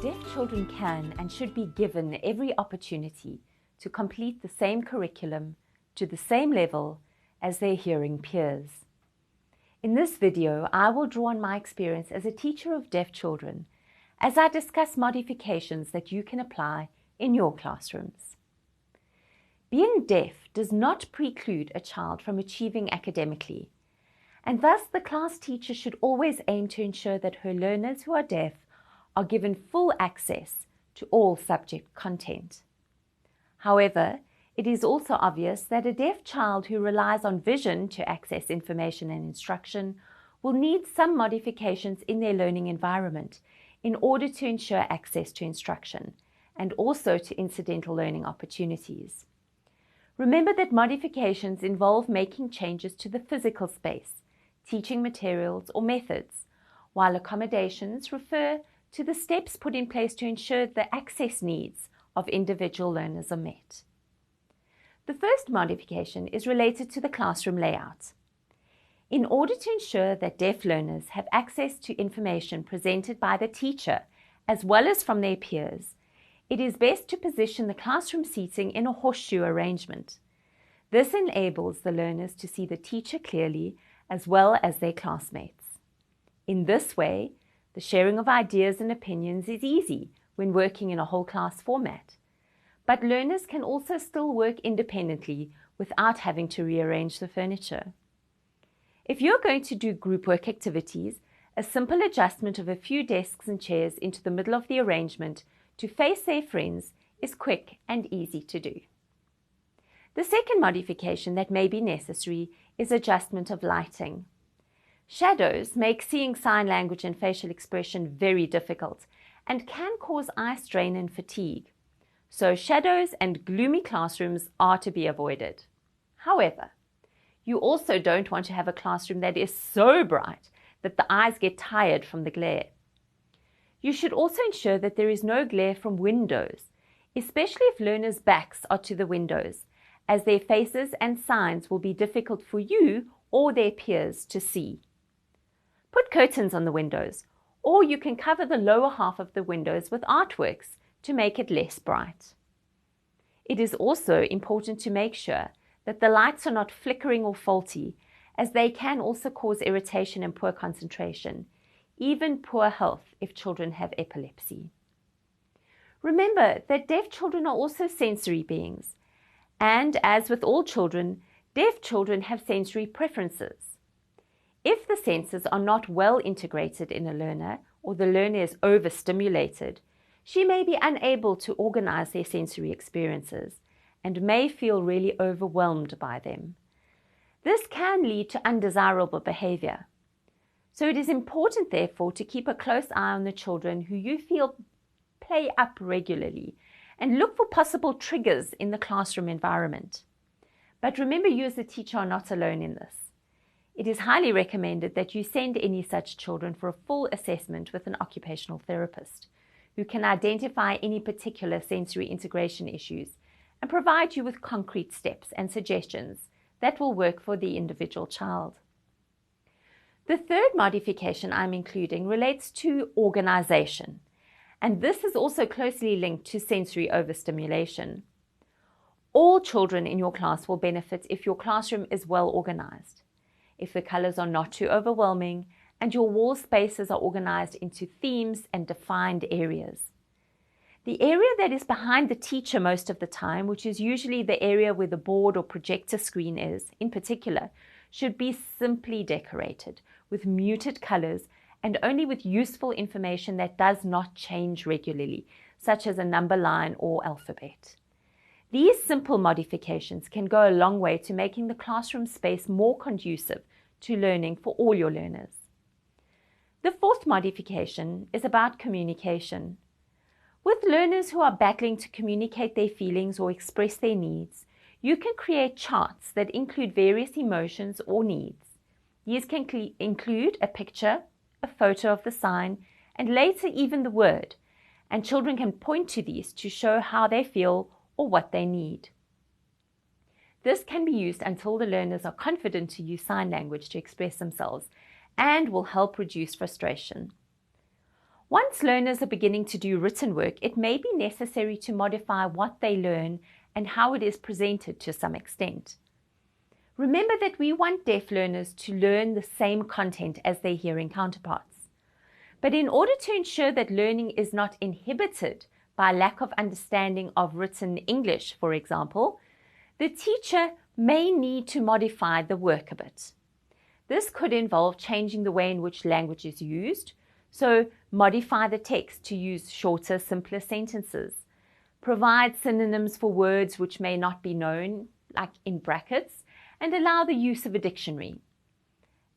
Deaf children can and should be given every opportunity to complete the same curriculum to the same level as their hearing peers. In this video, I will draw on my experience as a teacher of deaf children as I discuss modifications that you can apply in your classrooms. Being deaf does not preclude a child from achieving academically, and thus the class teacher should always aim to ensure that her learners who are deaf are given full access to all subject content. However, it is also obvious that a deaf child who relies on vision to access information and instruction will need some modifications in their learning environment in order to ensure access to instruction and also to incidental learning opportunities. Remember that modifications involve making changes to the physical space, teaching materials or methods, while accommodations refer to the steps put in place to ensure the access needs of individual learners are met. The first modification is related to the classroom layout. In order to ensure that deaf learners have access to information presented by the teacher as well as from their peers, it is best to position the classroom seating in a horseshoe arrangement. This enables the learners to see the teacher clearly as well as their classmates. In this way, the sharing of ideas and opinions is easy when working in a whole class format, but learners can also still work independently without having to rearrange the furniture. If you're going to do group work activities, a simple adjustment of a few desks and chairs into the middle of the arrangement to face their friends is quick and easy to do. The second modification that may be necessary is adjustment of lighting. Shadows make seeing sign language and facial expression very difficult and can cause eye strain and fatigue. So shadows and gloomy classrooms are to be avoided. However, you also don't want to have a classroom that is so bright that the eyes get tired from the glare. You should also ensure that there is no glare from windows, especially if learners' backs are to the windows, as their faces and signs will be difficult for you or their peers to see. Put curtains on the windows, or you can cover the lower half of the windows with artworks to make it less bright. It is also important to make sure that the lights are not flickering or faulty, as they can also cause irritation and poor concentration, even poor health if children have epilepsy. Remember that deaf children are also sensory beings, and as with all children, deaf children have sensory preferences. If the senses are not well integrated in a learner, or the learner is overstimulated, she may be unable to organize their sensory experiences and may feel really overwhelmed by them. This can lead to undesirable behavior. So it is important, therefore, to keep a close eye on the children who you feel play up regularly and look for possible triggers in the classroom environment. But remember, you as a teacher are not alone in this. It is highly recommended that you send any such children for a full assessment with an occupational therapist who can identify any particular sensory integration issues and provide you with concrete steps and suggestions that will work for the individual child. The third modification I'm including relates to organization, and this is also closely linked to sensory overstimulation. All children in your class will benefit if your classroom is well organized, if the colors are not too overwhelming, and your wall spaces are organized into themes and defined areas. The area that is behind the teacher most of the time, which is usually the area where the board or projector screen is, in particular, should be simply decorated with muted colors and only with useful information that does not change regularly, such as a number line or alphabet. These simple modifications can go a long way to making the classroom space more conducive to learning for all your learners. The fourth modification is about communication. With learners who are battling to communicate their feelings or express their needs, you can create charts that include various emotions or needs. These can include a picture, a photo of the sign, and later even the word, and children can point to these to show how they feel or what they need. This can be used until the learners are confident to use sign language to express themselves and will help reduce frustration. Once learners are beginning to do written work, it may be necessary to modify what they learn and how it is presented to some extent. Remember that we want deaf learners to learn the same content as their hearing counterparts. But in order to ensure that learning is not inhibited by lack of understanding of written English, for example, the teacher may need to modify the work a bit. This could involve changing the way in which language is used, so modify the text to use shorter, simpler sentences. Provide synonyms for words which may not be known, like in brackets, and allow the use of a dictionary.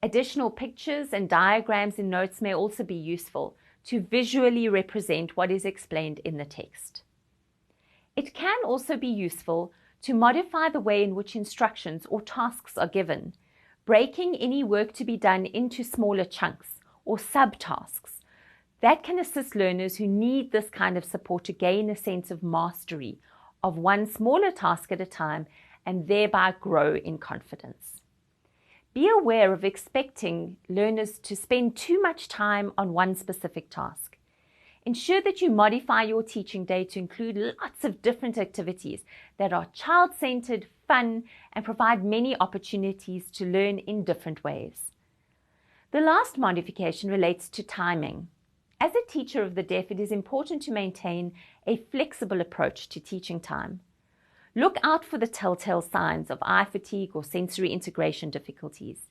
Additional pictures and diagrams in notes may also be useful to visually represent what is explained in the text. It can also be useful to modify the way in which instructions or tasks are given, breaking any work to be done into smaller chunks or subtasks. That can assist learners who need this kind of support to gain a sense of mastery of one smaller task at a time and thereby grow in confidence. Be aware of expecting learners to spend too much time on one specific task. Ensure that you modify your teaching day to include lots of different activities that are child-centered, fun, and provide many opportunities to learn in different ways. The last modification relates to timing. As a teacher of the deaf, it is important to maintain a flexible approach to teaching time. Look out for the telltale signs of eye fatigue or sensory integration difficulties.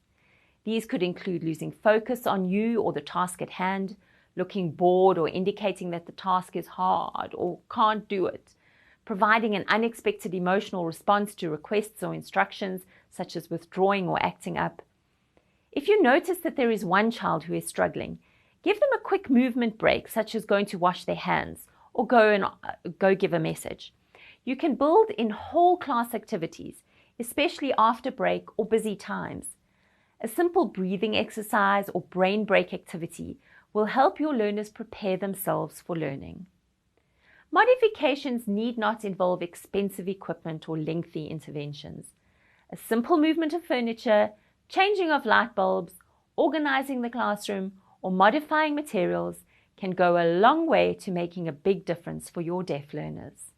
These could include losing focus on you or the task at hand, looking bored or indicating that the task is hard or can't do it, providing an unexpected emotional response to requests or instructions, such as withdrawing or acting up. If you notice that there is one child who is struggling, give them a quick movement break, such as going to wash their hands or go give a message. You can build in whole class activities, especially after break or busy times. A simple breathing exercise or brain break activity will help your learners prepare themselves for learning. Modifications need not involve expensive equipment or lengthy interventions. A simple movement of furniture, changing of light bulbs, organizing the classroom, or modifying materials can go a long way to making a big difference for your deaf learners.